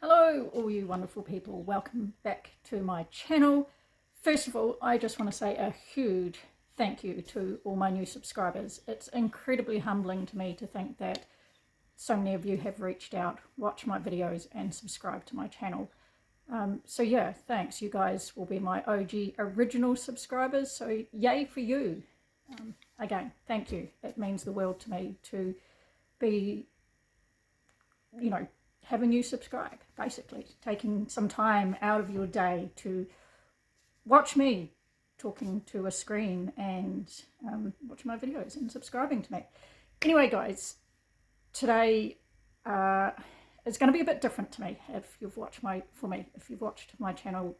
Hello all you wonderful people, welcome back to my channel. First of all, I just want to say a huge thank you to all my new subscribers. It's incredibly humbling to me to think that so many of you have reached out, watched my videos and subscribed to my channel. So yeah, thanks. You guys will be my OG original subscribers, so yay for you. Again, thank you. It means the world to me to be, having you subscribe, basically taking some time out of your day to watch me talking to a screen and watch my videos and subscribing to me. Anyway guys, today it's going to be a bit different to me. If you've watched my channel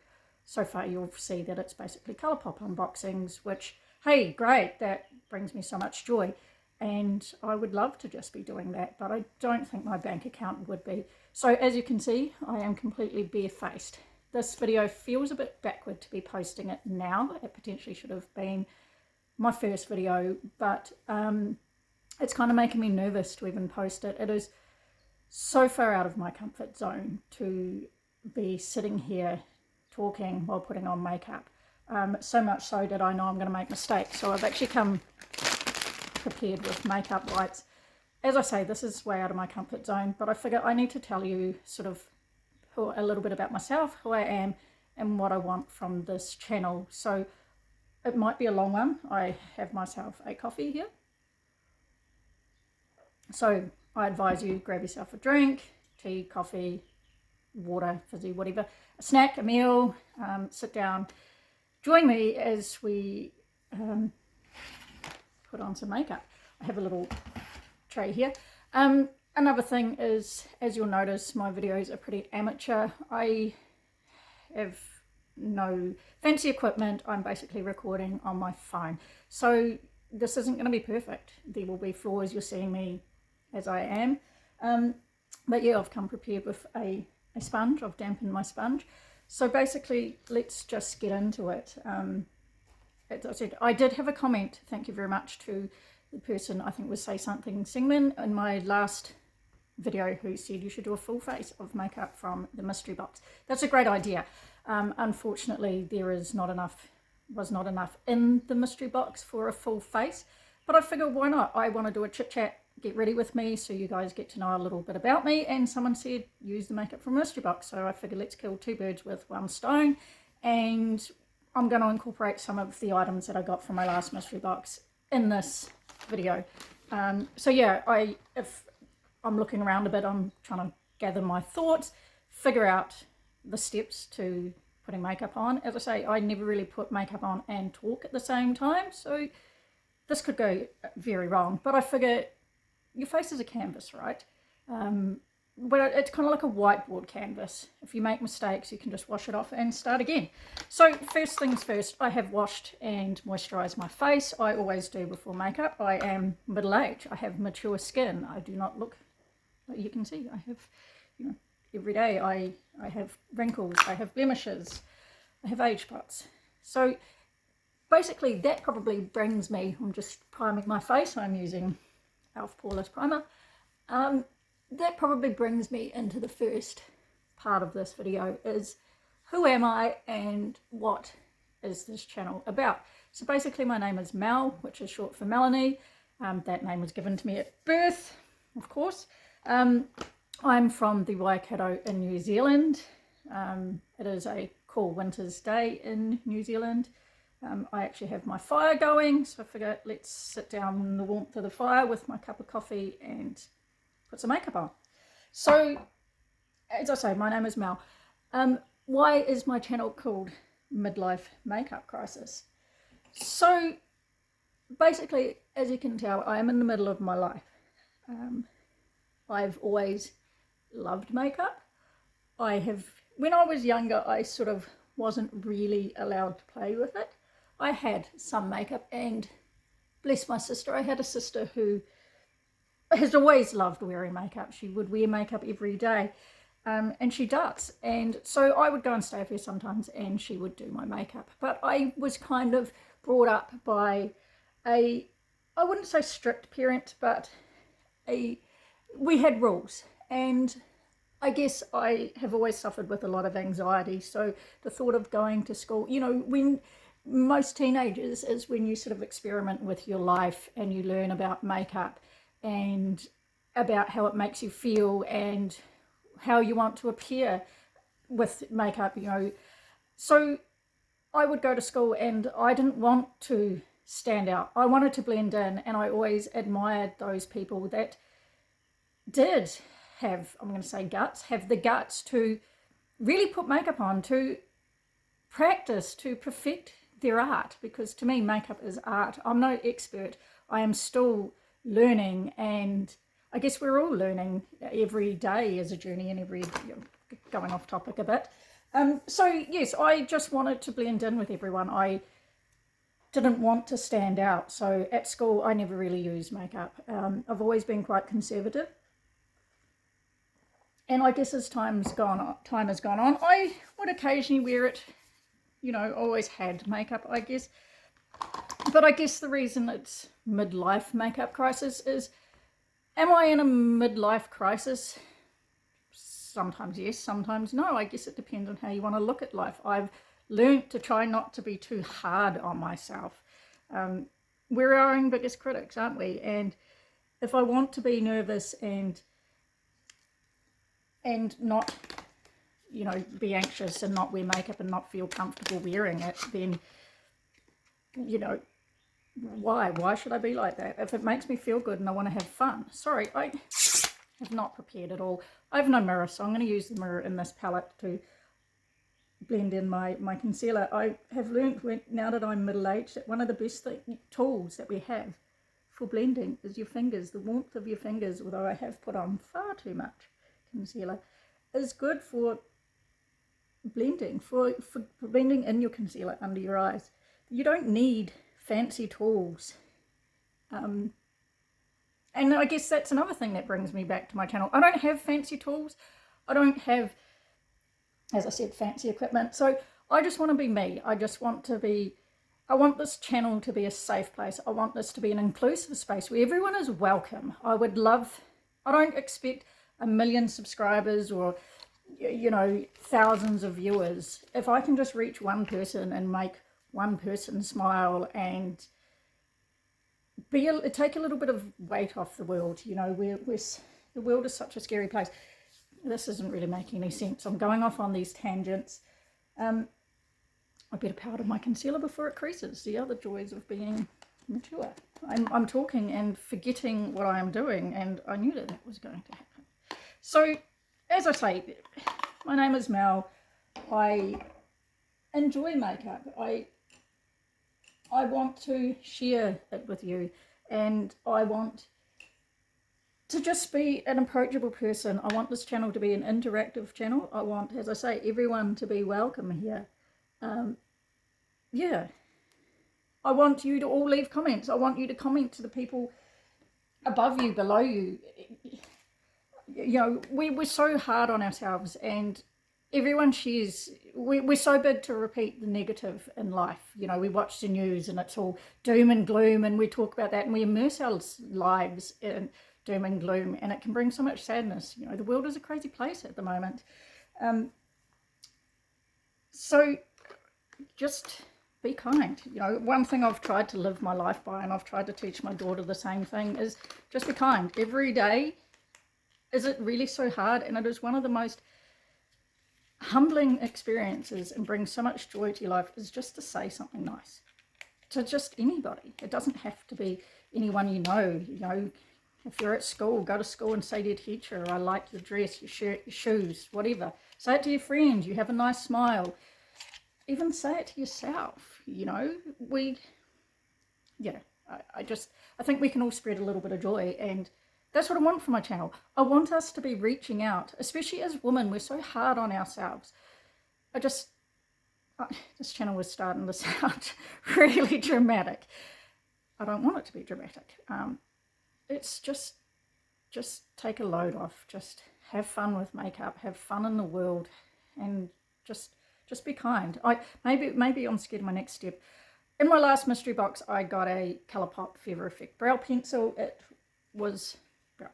so far, you'll see that it's basically Colourpop unboxings, which, hey, great, that brings me so much joy. And I would love to just be doing that, but I don't think my bank account would be. So as you can see, I am completely barefaced. This video feels a bit backward to be posting it now. It potentially should have been my first video, but it's kind of making me nervous to even post it. It is so far out of my comfort zone to be sitting here talking while putting on makeup. So much so that I know I'm going to make mistakes. So I've actually come prepared with makeup wipes. As I say, this is way out of my comfort zone, but I figure I need to tell you sort of a little bit about myself, who I am, and what I want from this channel. So it might be a long one. I have myself a coffee here. So I advise you grab yourself a drink, tea, coffee, water, fizzy, whatever, a snack, a meal, sit down, join me as we put on some makeup. I have a little tray here. Another thing is, as you'll notice, my videos are pretty amateur. I have no fancy equipment. I'm basically recording on my phone. So this isn't going to be perfect. There will be flaws. You're seeing me as I am. But yeah, I've come prepared with a sponge. I've dampened my sponge. So basically, let's just get into it. As I said, I did have a comment, thank you very much to the person, I think was Say Something Singman, in my last video, who said you should do a full face of makeup from the mystery box. That's a great idea. Unfortunately, there was not enough in the mystery box for a full face, but I figured why not? I want to do a chit chat, get ready with me, so you guys get to know a little bit about me, and someone said use the makeup from mystery box, so I figured let's kill two birds with one stone, and I'm going to incorporate some of the items that I got from my last mystery box in this video. So yeah, if I'm looking around a bit, I'm trying to gather my thoughts, figure out the steps to putting makeup on. As I say, I never really put makeup on and talk at the same time, so this could go very wrong. But I figure your face is a canvas, right? But it's kind of like a whiteboard canvas. If you make mistakes, you can just wash it off and start again. So first things first, I have washed and moisturized my face. I always do before makeup. I am middle-aged. I have mature skin. I do not look, you can see, I have, every day I have wrinkles, I have blemishes, I have age spots. So basically that probably brings me, I'm just priming my face. I'm using e.l.f. Poreless Primer. That probably brings me into the first part of this video, is who am I and what is this channel about? So basically my name is Mel, which is short for Melanie. That name was given to me at birth, of course. I'm from the Waikato in New Zealand. It is a cool winter's day in New Zealand. I actually have my fire going, so I figured let's sit down in the warmth of the fire with my cup of coffee and put some makeup on. So, as I say, my name is Mel. Why is my channel called Midlife Makeup Crisis? So, basically, as you can tell, I am in the middle of my life. I've always loved makeup. When I was younger, I sort of wasn't really allowed to play with it. I had some makeup, and bless my sister, I had a sister who has always loved wearing makeup. She would wear makeup every day, and she does. And so I would go and stay with her sometimes, and she would do my makeup. But I was kind of brought up by I wouldn't say strict parent, but we had rules. And I guess I have always suffered with a lot of anxiety. So the thought of going to school, you know, when most teenagers is when you sort of experiment with your life and you learn about makeup and about how it makes you feel and how you want to appear with makeup, you know. So I would go to school and I didn't want to stand out. I wanted to blend in, and I always admired those people that did have, I'm going to say guts, have the guts to really put makeup on, to practice, to perfect their art, because to me makeup is art. I'm no expert. I am still learning, and I guess we're all learning. Every day is a journey, and going off topic a bit. So yes, I just wanted to blend in with everyone. I didn't want to stand out. So at school, I never really used makeup. I've always been quite conservative. And I guess as time has gone on, I would occasionally wear it. You know, always had makeup, I guess. But I guess the reason it's midlife makeup crisis is, am I in a midlife crisis? Sometimes yes, sometimes no. I guess it depends on how you want to look at life. I've learnt to try not to be too hard on myself. We're our own biggest critics, aren't we? And if I want to be nervous and not, you know, be anxious and not wear makeup and not feel comfortable wearing it, then, you know, why should I be like that? If it makes me feel good and I want to have fun. Sorry, I have not prepared at all. I have no mirror, so I'm going to use the mirror in this palette to blend in my concealer. I have learnt, now that I'm middle-aged, that one of the best tools that we have for blending is your fingers. The warmth of your fingers, although I have put on far too much concealer, is good for blending, for blending in your concealer under your eyes. You don't need fancy tools. And I guess that's another thing that brings me back to my channel. I don't have fancy tools. I don't have, as I said, fancy equipment. So I just want to be me. I want this channel to be a safe place. I want this to be an inclusive space where everyone is welcome. I don't expect 1 million subscribers or, you know, thousands of viewers. If I can just reach one person and make one person smile and take a little bit of weight off the world, you know, the world is such a scary place. This isn't really making any sense. I'm going off on these tangents. I better powder my concealer before it creases. The other joys of being mature. I'm talking and forgetting what I am doing, and I knew that was going to happen. So, as I say, my name is Mel. I enjoy makeup. I want to share it with you, and I want to just be an approachable person. I want this channel to be an interactive channel. I want, as I say, everyone to be welcome here. Yeah. I want you to all leave comments. I want you to comment to the people above you, below you. You know, we're so hard on ourselves, and everyone shares. We're so big to repeat the negative in life. You know, we watch the news and it's all doom and gloom, and we talk about that, and we immerse our lives in doom and gloom, and it can bring so much sadness. You know, the world is a crazy place at the moment. So just be kind. You know, one thing I've tried to live my life by, and I've tried to teach my daughter the same thing, is just be kind. Every day, is it really so hard? And it is one of the most humbling experiences and brings so much joy to your life, is just to say something nice to just anybody. It doesn't have to be anyone you know. You know, if you're at school, go to school and say to your teacher, I like your dress, your shirt, your shoes, whatever. Say it to your friends, you have a nice smile. Even say it to yourself, you know. I think we can all spread a little bit of joy, and that's what I want for my channel. I want us to be reaching out, especially as women. We're so hard on ourselves. This channel was starting to sound really dramatic. I don't want it to be dramatic. It's just take a load off. Just have fun with makeup. Have fun in the world, and just be kind. Maybe I'm scared of my next step. In my last mystery box, I got a Colourpop Feather Effect brow pencil. It was brow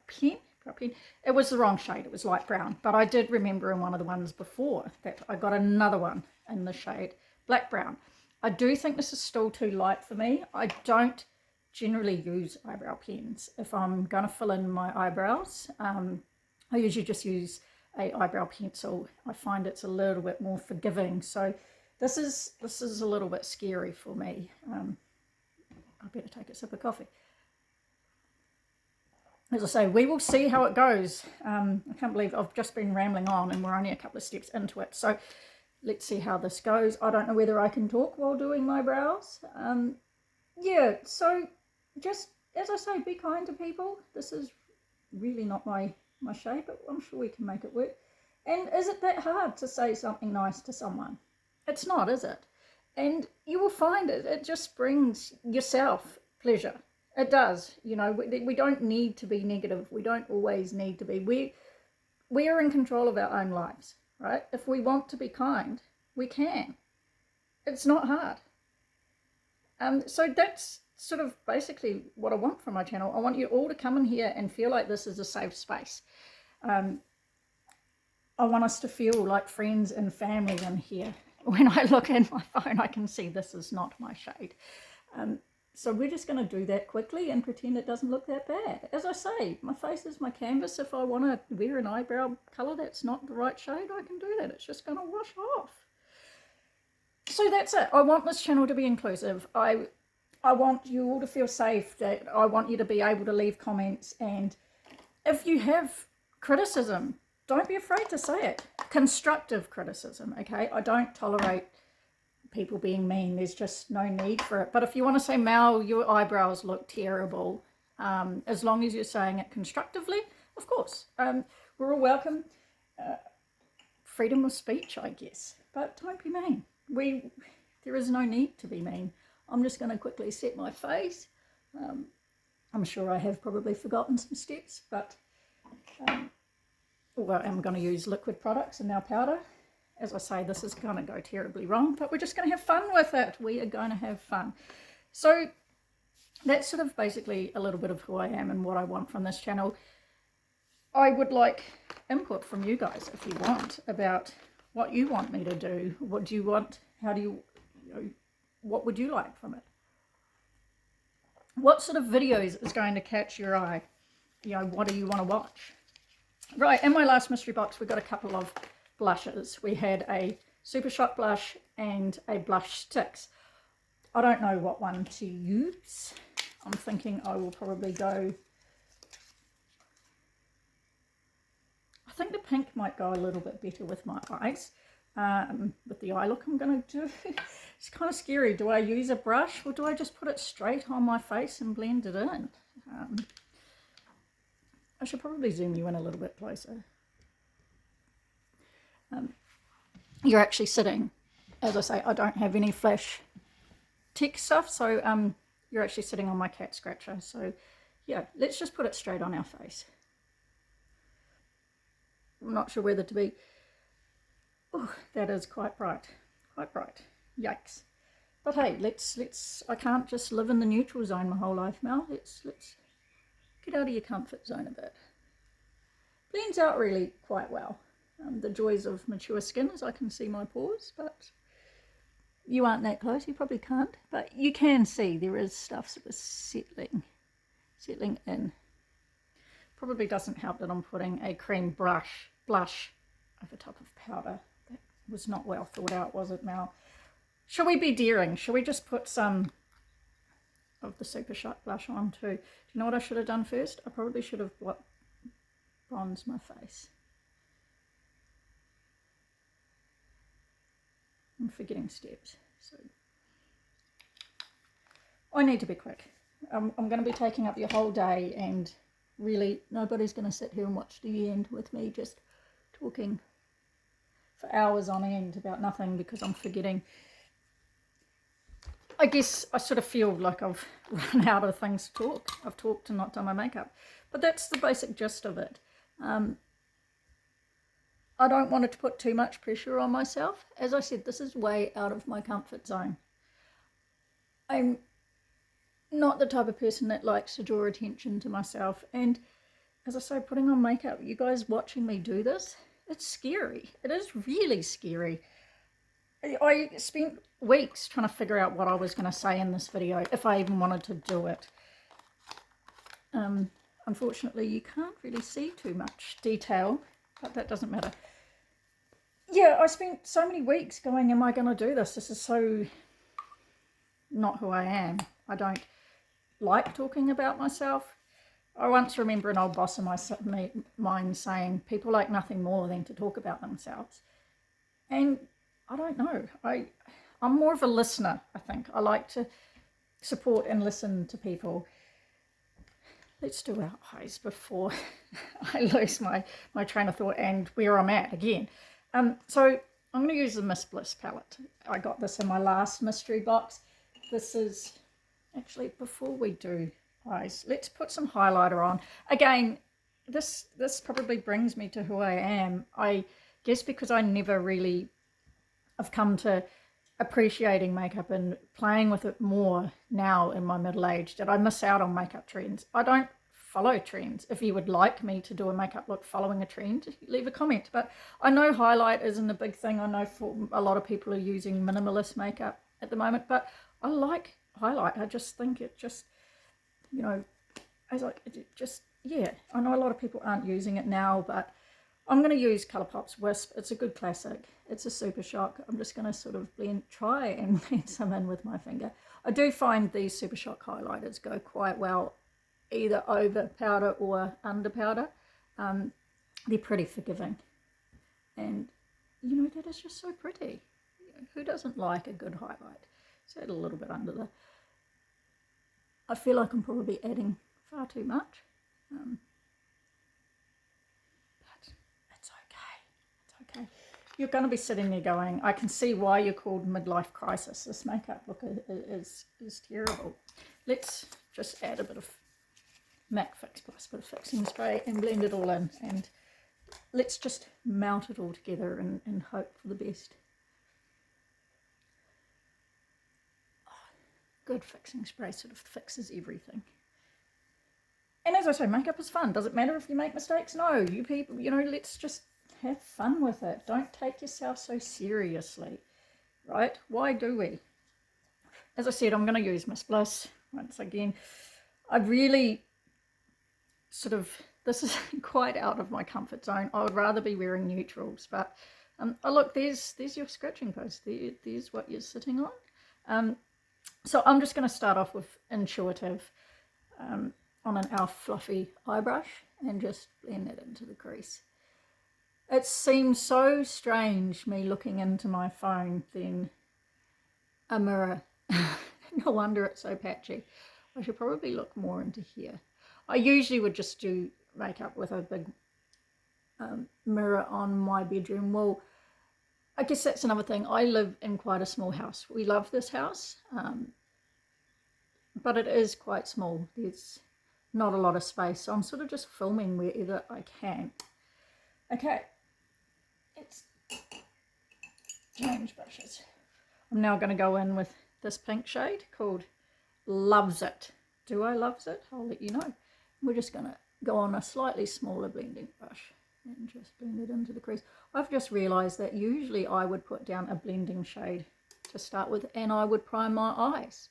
pen. It was the wrong shade, it was light brown, but I did remember in one of the ones before that I got another one in the shade black brown. I do think this is still too light for me. I don't generally use eyebrow pens if I'm going to fill in my eyebrows. I usually just use a eyebrow pencil. I find it's a little bit more forgiving, so this is a little bit scary for me. I better take a sip of coffee. As I say, we will see how it goes. I can't believe I've just been rambling on and we're only a couple of steps into it. So let's see how this goes. I don't know whether I can talk while doing my brows. Yeah, so just, as I say, be kind to people. This is really not my shade, but I'm sure we can make it work. And is it that hard to say something nice to someone? It's not, is it? And you will find it just brings yourself pleasure. It does. You know, we don't need to be negative. We don't always need to be. We are in control of our own lives, right? If we want to be kind, we can. It's not hard. So that's sort of basically what I want from my channel. I want you all to come in here and feel like this is a safe space. I want us to feel like friends and family in here. When I look in my phone, I can see this is not my shade. So we're just going to do that quickly and pretend it doesn't look that bad. As I say, my face is my canvas. If I want to wear an eyebrow colour that's not the right shade, I can do that. It's just going to wash off. So that's it. I want this channel to be inclusive. I want you all to feel safe. That I want you to be able to leave comments. And if you have criticism, don't be afraid to say it. Constructive criticism, okay? I don't tolerate people being mean. There's just no need for it. But if you want to say, Mel, your eyebrows look terrible, as long as you're saying it constructively, of course, we're all welcome. Freedom of speech, I guess, but don't be mean. There is no need to be mean. I'm just going to quickly set my face. I'm sure I have probably forgotten some steps, but well, I'm going to use liquid products and now powder. As I say, this is going to go terribly wrong, but we're just going to have fun with it. We are going to have fun. So that's sort of basically a little bit of who I am and what I want from this channel. I would like input from you guys if you want about what you want me to do. What do you want? How do you know, what would you like from it? What sort of videos is going to catch your eye? You know, what do you want to watch? Right, in my last mystery box, we got a couple of blushes. We had a Super Shock blush and a blush sticks. I don't know what one to use. I'm thinking I will probably go, I think the pink might go a little bit better with my eyes, with the eye look I'm going to do. It's kind of scary. Do I use a brush or do I just put it straight on my face and blend it in? I should probably zoom you in a little bit closer. You're actually sitting, as I say, I don't have any flash tech stuff, so you're actually sitting on my cat scratcher. So yeah, let's just put it straight on our face. I'm not sure whether to be, oh, that is quite bright, yikes. But hey, let's I can't just live in the neutral zone my whole life, Mel. Let's get out of your comfort zone a bit. Blends out really quite well. The joys of mature skin, as I can see my pores, but you aren't that close, you probably can't, but you can see there is stuff sort of settling in. Probably doesn't help that I'm putting a cream blush over top of powder. That was not well thought out, was it, Mel? Shall we be daring? Shall we just put some of the Super Shock blush on too? Do you know what I should have done first? I probably should have bronzed my face. I'm forgetting steps, so I need to be quick. I'm going to be taking up your whole day, and really nobody's going to sit here and watch the end with me just talking for hours on end about nothing because I'm forgetting. I guess I sort of feel like I've run out of things to talk. I've talked and not done my makeup, but that's the basic gist of it. I don't want it to put too much pressure on myself. As I said, this is way out of my comfort zone. I'm not the type of person that likes to draw attention to myself, and as I say, putting on makeup, you guys watching me do this, it's scary. It is really scary. I spent weeks trying to figure out what I was going to say in this video, if I even wanted to do it. Unfortunately, you can't really see too much detail, but that doesn't matter. Yeah, I spent so many weeks going, am I going to do this? This is so not who I am. I don't like talking about myself. I once remember an old boss of mine saying, people like nothing more than to talk about themselves. And I don't know. I'm more of a listener, I think. I like to support and listen to people. Let's do our eyes before I lose my train of thought and where I'm at again. So I'm going to use the Miss Bliss palette. I got this in my last mystery box. This is, actually, before we do eyes, let's put some highlighter on. Again, this probably brings me to who I am. I guess because I never really have come to appreciating makeup and playing with it more now in my middle age, that I miss out on makeup trends. I don't follow trends. If you would like me to do a makeup look following a trend, leave a comment. But I know highlight isn't a big thing. I know for a lot of people are using minimalist makeup at the moment, but I like highlight. I just think it just, you know, yeah, I know a lot of people aren't using it now, but I'm going to use Colourpop's Wisp. It's a good classic. It's a Super Shock. I'm just going to sort of try and blend some in with my finger. I do find these Super Shock highlighters go quite well either over powder or under powder. They're pretty forgiving. And, you know, that is just so pretty. You know, who doesn't like a good highlight? So add a little bit under there. I feel like I'm probably adding far too much. But it's okay. You're going to be sitting there going, I can see why you're called midlife crisis. This makeup look is terrible. Let's just add a bit of MAC Fix Plus, bit of fixing spray, and blend it all in. And let's just melt it all together and hope for the best. Good fixing spray sort of fixes everything. And as I say, makeup is fun. Does it matter if you make mistakes? No. You people, you know, let's just have fun with it. Don't take yourself so seriously, right? Why do we? As I said, I'm going to use Miss Bliss once again. I really sort of, this is quite out of my comfort zone. I would rather be wearing neutrals, but oh look, there's your scratching post. There's what you're sitting on. So I'm just going to start off with Intuitive on an e.l.f. fluffy eye brush and just blend it into the crease. It seems so strange me looking into my phone than a mirror. No wonder it's so patchy. I should probably look more into here. I usually would just do makeup with a big mirror on my bedroom wall. I guess that's another thing. I live in quite a small house. We love this house, but it is quite small. There's not a lot of space, so I'm sort of just filming wherever I can. Okay, let's change brushes. I'm now going to go in with this pink shade called Loves It. Do I loves it? I'll let you know. We're just going to go on a slightly smaller blending brush and just blend it into the crease. I've just realised that usually I would put down a blending shade to start with and I would prime my eyes.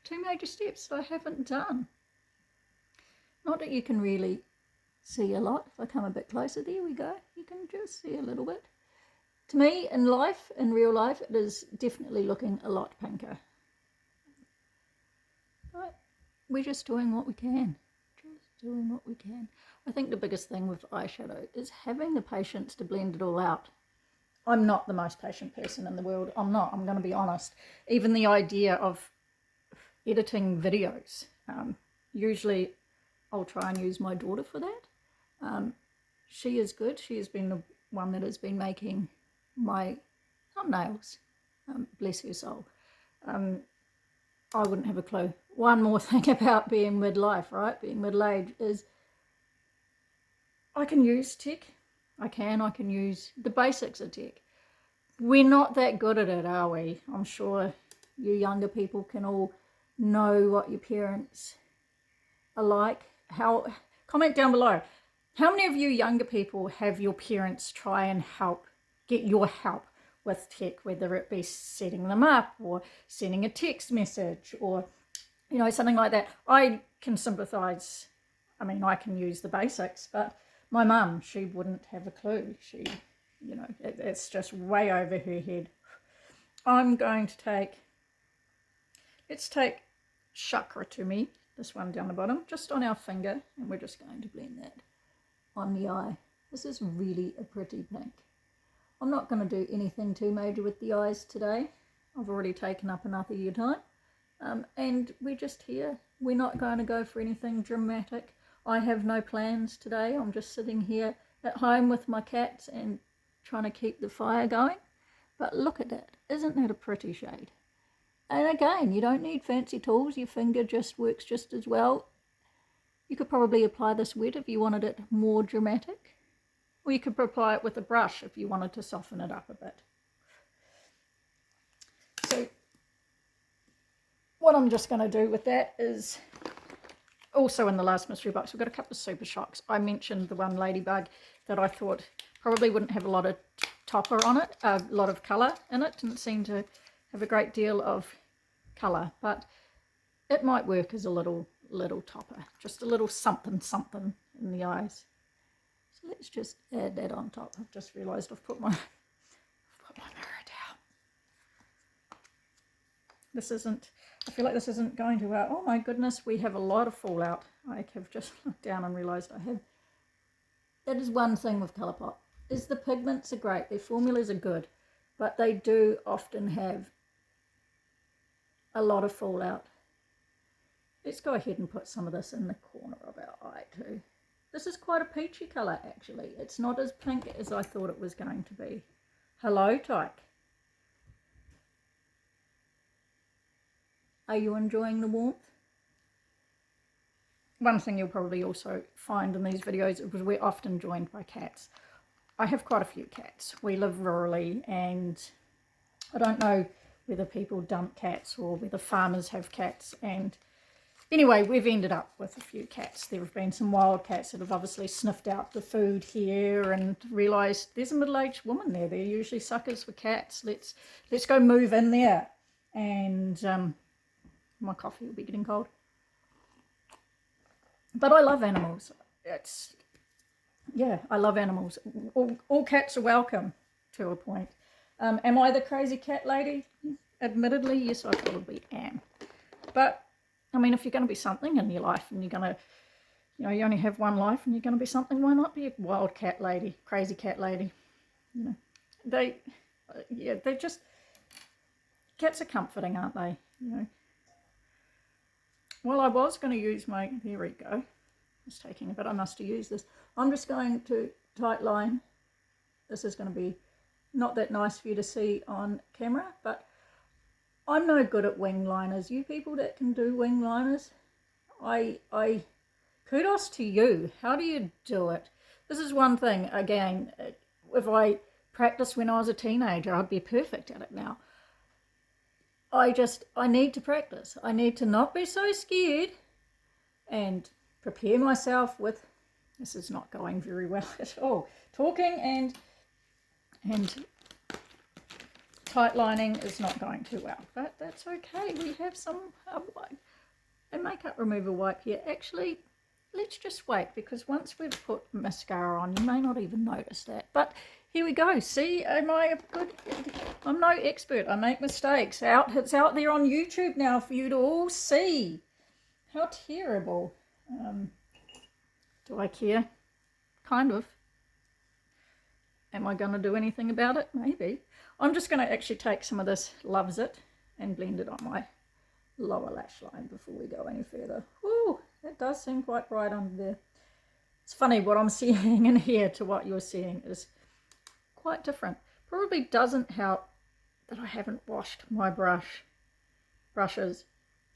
Two major steps that I haven't done. Not that you can really see a lot. If I come a bit closer, there we go. You can just see a little bit. To me, in life, in real life, it is definitely looking a lot pinker. But we're just doing what we can. Doing what we can. I think the biggest thing with eyeshadow is having the patience to blend it all out. I'm not the most patient person in the world. I'm not. I'm going to be honest. Even the idea of editing videos. Usually I'll try and use my daughter for that. She is good. She has been the one that has been making my thumbnails. Bless her soul. I wouldn't have a clue. One more thing about being midlife, right? Being middle-aged is I can use tech. I can use the basics of tech. We're not that good at it, are we? I'm sure you younger people can all know what your parents are like. comment down below. How many of you younger people have your parents try and get your help with tech, whether it be setting them up or sending a text message or, you know, something like that? I can sympathise. I mean, I can use the basics, but my mum, she wouldn't have a clue. She, you know, it's just way over her head. I'm going to let's take Chakra to me, this one down the bottom, just on our finger, and we're just going to blend that on the eye. This is really a pretty pink. I'm not going to do anything too major with the eyes today. I've already taken up enough of your time. And we're just here. We're not going to go for anything dramatic. I have no plans today. I'm just sitting here at home with my cats and trying to keep the fire going. But look at that. Isn't that a pretty shade? And again, you don't need fancy tools. Your finger just works just as well. You could probably apply this wet if you wanted it more dramatic. Or you could apply it with a brush if you wanted to soften it up a bit. So what I'm just going to do with that is, also in the last mystery box, we've got a couple of Super Shocks. I mentioned the one Ladybug that I thought probably wouldn't have a lot of topper on it, a lot of colour in it. Didn't seem to have a great deal of colour, but it might work as a little topper, just a little something in the eyes. So let's just add that on top. I've just realised I've put my mirror down. This isn't, I feel like this isn't going to oh my goodness, we have a lot of fallout. I have just looked down and realised I have. That is one thing with Colourpop, is the pigments are great, their formulas are good, but they do often have a lot of fallout. Let's go ahead and put some of this in the corner of our eye too. This is quite a peachy colour actually. It's not as pink as I thought it was going to be. Hello, Tyke. Are you enjoying the warmth? One thing you'll probably also find in these videos is we're often joined by cats. I have quite a few cats. We live rurally, and I don't know whether people dump cats or whether farmers have cats, and anyway, we've ended up with a few cats. There have been some wild cats that have obviously sniffed out the food here and realised there's a middle-aged woman there. They're usually suckers for cats. Let's go move in there. And my coffee will be getting cold. But I love animals. Yeah, I love animals. All cats are welcome to a point. Am I the crazy cat lady? Admittedly, yes, I probably am. But I mean, if you're going to be something in your life and you're going to, you know, you only have one life and you're going to be something, why not be a wild cat lady, crazy cat lady? You know, they're just, cats are comforting, aren't they? You know. Well, I was going to use there we go. It's taking a bit, I must have used this. I'm just going to tight line. This is going to be not that nice for you to see on camera, but I'm no good at wing liners. You people that can do wing liners, I kudos to you. How do you do it? This is one thing, again, if I practiced when I was a teenager, I'd be perfect at it now. I need to practice. I need to not be so scared and prepare myself with, this is not going very well at all. Talking and tight lining is not going too well, but that's okay. We have some a makeup remover wipe here. Actually, let's just wait, because once we've put mascara on, you may not even notice that. But here we go. See, I'm no expert. I make mistakes. It's out there on YouTube now for you to all see. How terrible. Do I care? Kind of. Am I going to do anything about it? Maybe. I'm just going to actually take some of this Loves It and blend it on my lower lash line before we go any further. Woo, that does seem quite bright under there. It's funny, what I'm seeing in here to what you're seeing is quite different. Probably doesn't help that I haven't washed my brushes.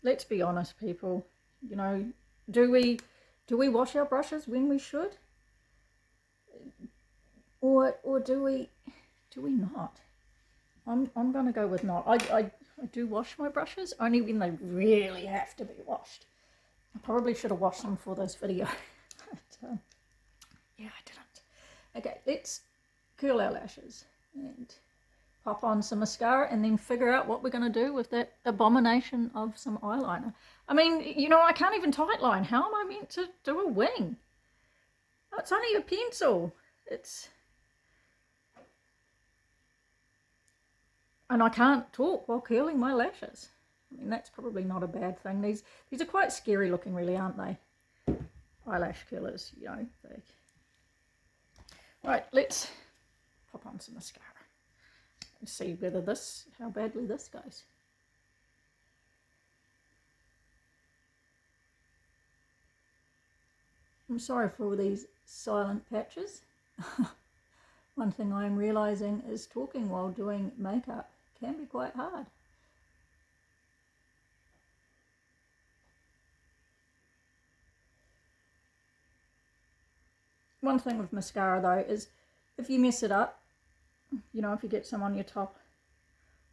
Let's be honest, people. You know, do we wash our brushes when we should? Or do we not? I'm going to go with not. I do wash my brushes only when they really have to be washed. I probably should have washed them for this video. But, yeah, I didn't. Okay, let's curl our lashes and pop on some mascara and then figure out what we're going to do with that abomination of some eyeliner. I mean, you know, I can't even tight line. How am I meant to do a wing? Oh, it's only a pencil. And I can't talk while curling my lashes. I mean, that's probably not a bad thing. These are quite scary looking, really, aren't they? Eyelash curlers, you know. Right, let's pop on some mascara and see whether how badly this goes. I'm sorry for all these silent patches. One thing I'm realising is talking while doing makeup can be quite hard. One thing with mascara though is if you mess it up, you know, if you get some on your top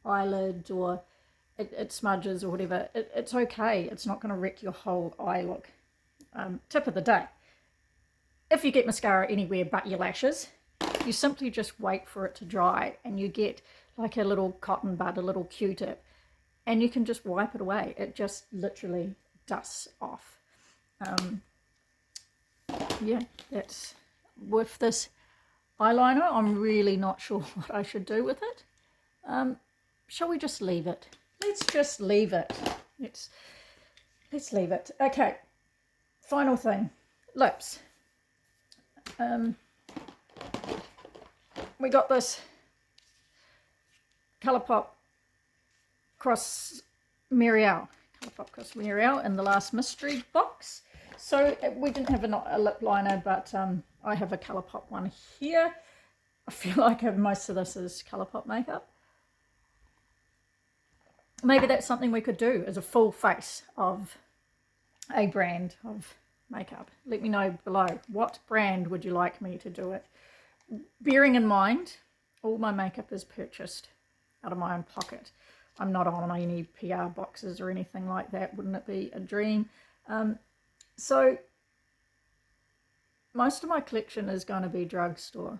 eyelid or it smudges or whatever, it's okay. It's not going to wreck your whole eye look. Tip of the day. If you get mascara anywhere but your lashes, you simply just wait for it to dry and you get like a little cotton bud, a little Q-tip, and you can just wipe it away. It just literally dusts off. Yeah, that's with this eyeliner. I'm really not sure what I should do with it. Shall we just leave it? Let's just leave it. Let's leave it. Okay, final thing, lips. We got this Colourpop Cross Muriel in the last mystery box. So we didn't have a lip liner, but I have a Colourpop one here. I feel like most of this is Colourpop makeup. Maybe that's something we could do as a full face of a brand of makeup. Let me know below. What brand would you like me to do it? Bearing in mind, all my makeup is purchased out of my own pocket. I'm not on any PR boxes or anything like that. Wouldn't it be a dream? So most of my collection is going to be drugstore,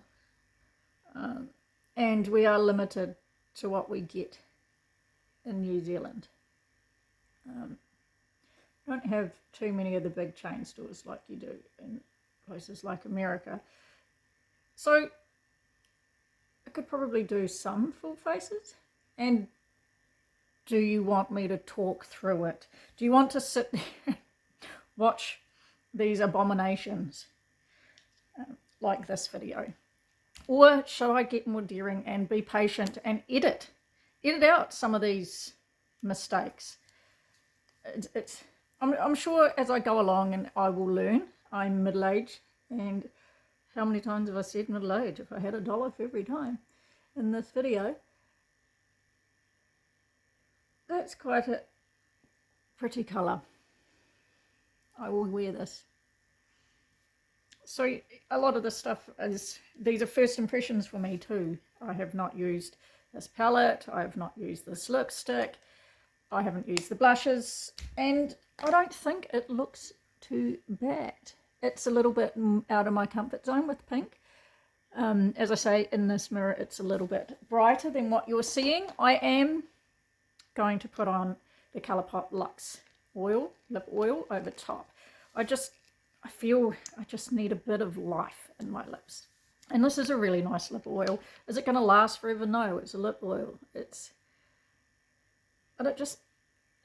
and we are limited to what we get in New Zealand. Don't have too many of the big chain stores like you do in places like America. So I could probably do some full faces. And do you want me to talk through it? Do you want to sit there and watch these abominations like this video? Or shall I get more daring and be patient and edit out some of these mistakes? I'm sure as I go along and I will learn. I'm middle-aged, and how many times have I said middle-aged? If I had $1 for every time in this video. That's quite a pretty colour. I will wear this. So a lot of this stuff these are first impressions for me too. I have not used this palette, I have not used this lipstick, I haven't used the blushes, and I don't think it looks too bad. It's a little bit out of my comfort zone with pink. As I say, in this mirror it's a little bit brighter than what you're seeing. I am going to put on the Colourpop Luxe oil, lip oil over top. I feel I just need a bit of life in my lips. And this is a really nice lip oil. Is it going to last forever? No, it's a lip oil. But it just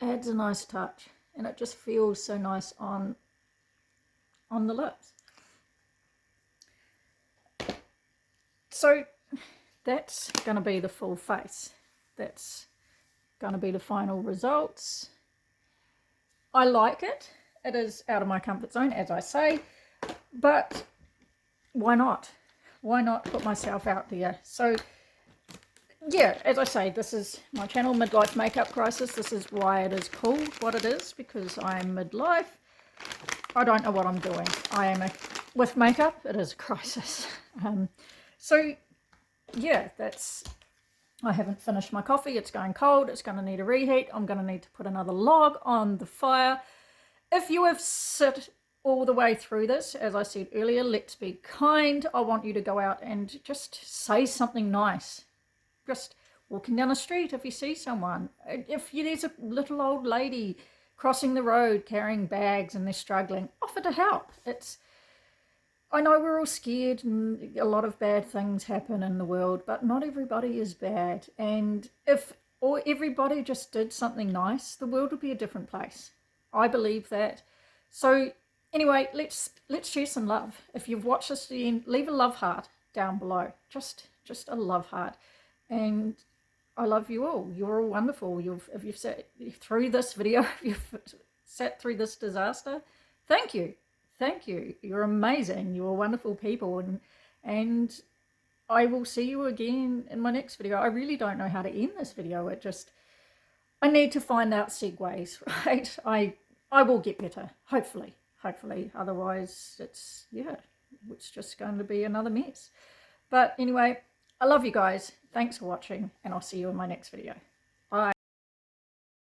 adds a nice touch, and it just feels so nice on the lips. So that's going to be the full face. That's going to be the final results. I like it. It is out of my comfort zone, as I say, but why not? Why not put myself out there? So yeah, as I say, this is my channel, Midlife Makeup Crisis. This is why it is called what it is, because I am midlife. I don't know what I'm doing. With makeup, it is a crisis. So yeah, I haven't finished my coffee. It's going cold. It's going to need a reheat. I'm going to need to put another log on the fire. if you have sit all the way through this, as I said earlier, let's be kind. I want you to go out and just say something nice. Just walking down the street, if you see someone, there's a little old lady crossing the road carrying bags and they're struggling, offer to help. I know we're all scared and a lot of bad things happen in the world, but not everybody is bad. And if everybody just did something nice, the world would be a different place. I believe that. So anyway, let's share some love. If you've watched this to the end, leave a love heart down below. Just a love heart. And I love you all. You're all wonderful. If you've sat through this video, if you've sat through this disaster, thank you. Thank you. You're amazing. You're wonderful people. And I will see you again in my next video. I really don't know how to end this video. I need to find out segues, right? I will get better, hopefully. Otherwise, it's just going to be another mess. But anyway, I love you guys. Thanks for watching, and I'll see you in my next video.